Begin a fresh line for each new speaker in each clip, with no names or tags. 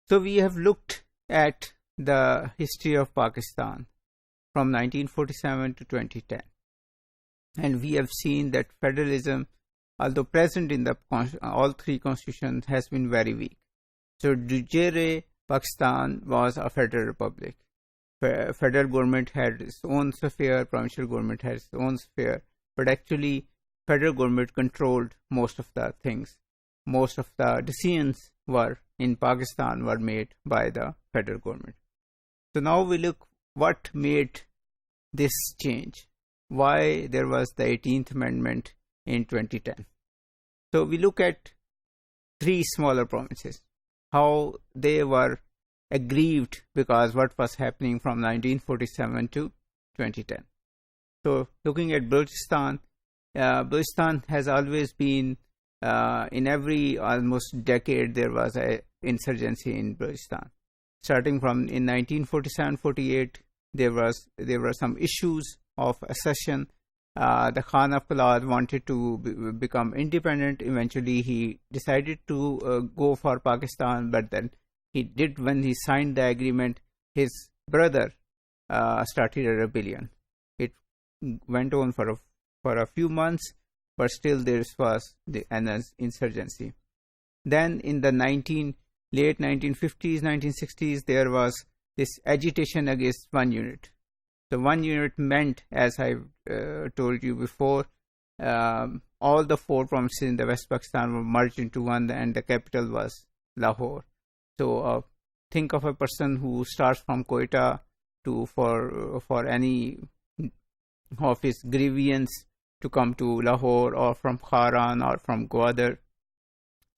So we have looked at the history of Pakistan from 1947 to 2010. And we have seen that federalism, although present in the all three constitutions, has been very weak. So de jure, Pakistan was a federal republic. Federal government had its own sphere, provincial government had its own sphere, but actually federal government controlled most of the things. Most of the decisions were in Pakistan were made by the federal government. So now we look what made this change, why there was the 18th Amendment in 2010. So we look at three smaller provinces, how they were aggrieved because what was happening from 1947 to 2010. So looking at Balochistan, Balochistan has always been, in every almost decade, there was an insurgency in Balochistan. Starting from in 1947-48, there were some issues of accession. The Khan of Kalad wanted to become independent. Eventually, he decided to go for Pakistan, but then when he signed the agreement, his brother started a rebellion. It went on for a few months, but still there was an insurgency. Then in the late 1950s, 1960s, there was this agitation against one unit. So one unit meant, as I told you before, all the four provinces in the West Pakistan were merged into one, and the capital was Lahore. So think of a person who starts from Quetta for any of his grievance to come to Lahore, or from Kharan or from Gwadar.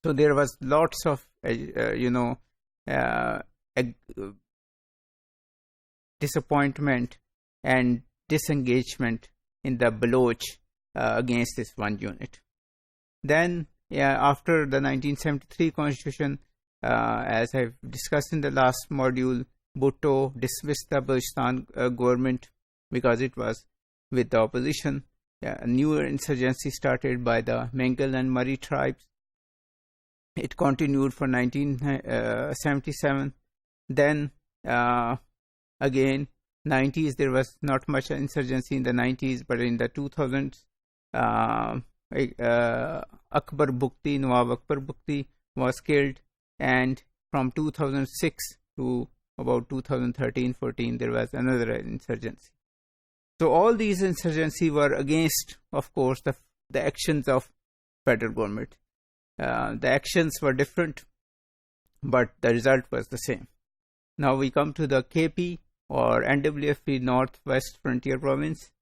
So there was lots of disappointment and disengagement in the Baloch against this one unit. Then after the 1973 constitution, as I've discussed in the last module, Bhutto dismissed the Balochistan government because it was with the opposition. A new insurgency started by the Mengal and Murri tribes. It continued for 1977. Then again, 90s, there was not much insurgency in the 90s, but in the 2000s, Nawab Akbar Bukti was killed, and from 2006 to about 2013-14, there was another insurgency. So all these insurgencies were against, of course, the actions of federal government. The actions were different, but the result was the same. Now we come to the KP, or NWFP, Northwest Frontier Province.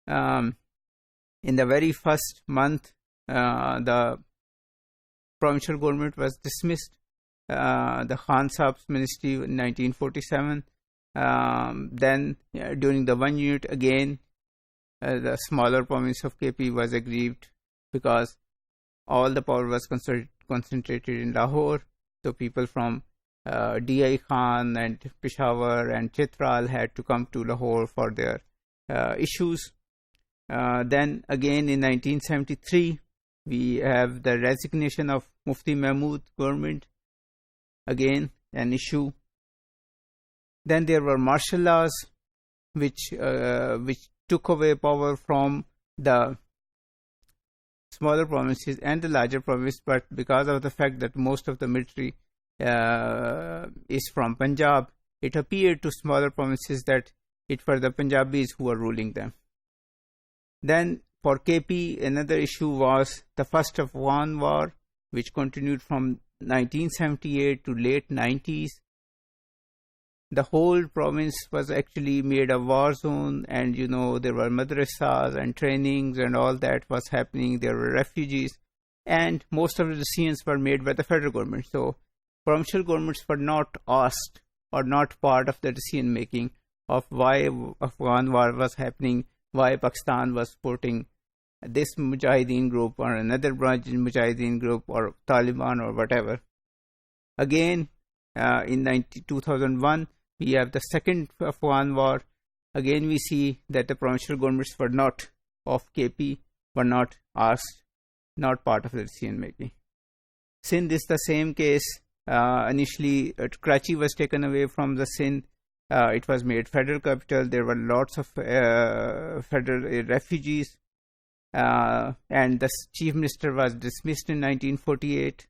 In the very first month, the provincial government was dismissed. The Khan Saab's ministry in 1947. Then during the one unit, again, the smaller province of KP was aggrieved because all the power was concentrated in Lahore. So people from D.I. Khan and Peshawar and Chitral had to come to Lahore for their issues. Then again in 1973, we have the resignation of Mufti Mahmood government. Again, an issue. Then there were martial laws, which took away power from the smaller provinces and the larger provinces, but because of the fact that most of the military is from Punjab, it appeared to smaller provinces that it were the Punjabis who were ruling them. Then for KP, another issue was the First Afghan War, which continued from 1978 to late 90s. The whole province was actually made a war zone, and there were madrasas and trainings and all that was happening. There were refugees, and most of the decisions were made by the federal government. So provincial governments were not asked or not part of the decision making of why Afghan war was happening, why Pakistan was supporting this Mujahideen group or another branch in Mujahideen group or Taliban or whatever. Again, in 2001, we have the second Afghan war. Again, we see that the provincial governments were not of KP, were not asked, not part of the decision making. Sindh is the same case. Initially, Karachi was taken away from the Sindh. It was made federal capital. There were lots of federal refugees. And the chief minister was dismissed in 1948.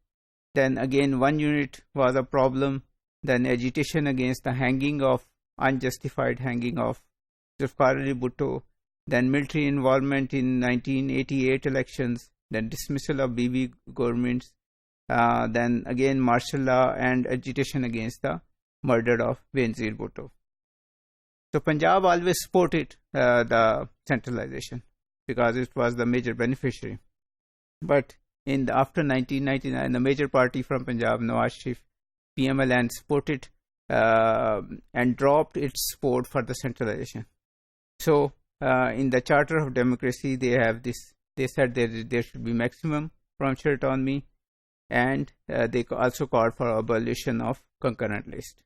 Then again, 1 unit was a problem. Then agitation against the unjustified hanging of Zulfikar Ali Bhutto. Then military involvement in 1988 elections. Then dismissal of BB governments. Then again martial law and agitation against the murder of Benazir Bhutto. So Punjab always supported the centralization because it was the major beneficiary. But after 1999, the major party from Punjab, Nawaz Sharif, PMLN, supported and dropped its support for the centralization. So in the Charter of Democracy, they have this. They said there should be maximum provincial autonomy, and they also called for abolition of concurrent list.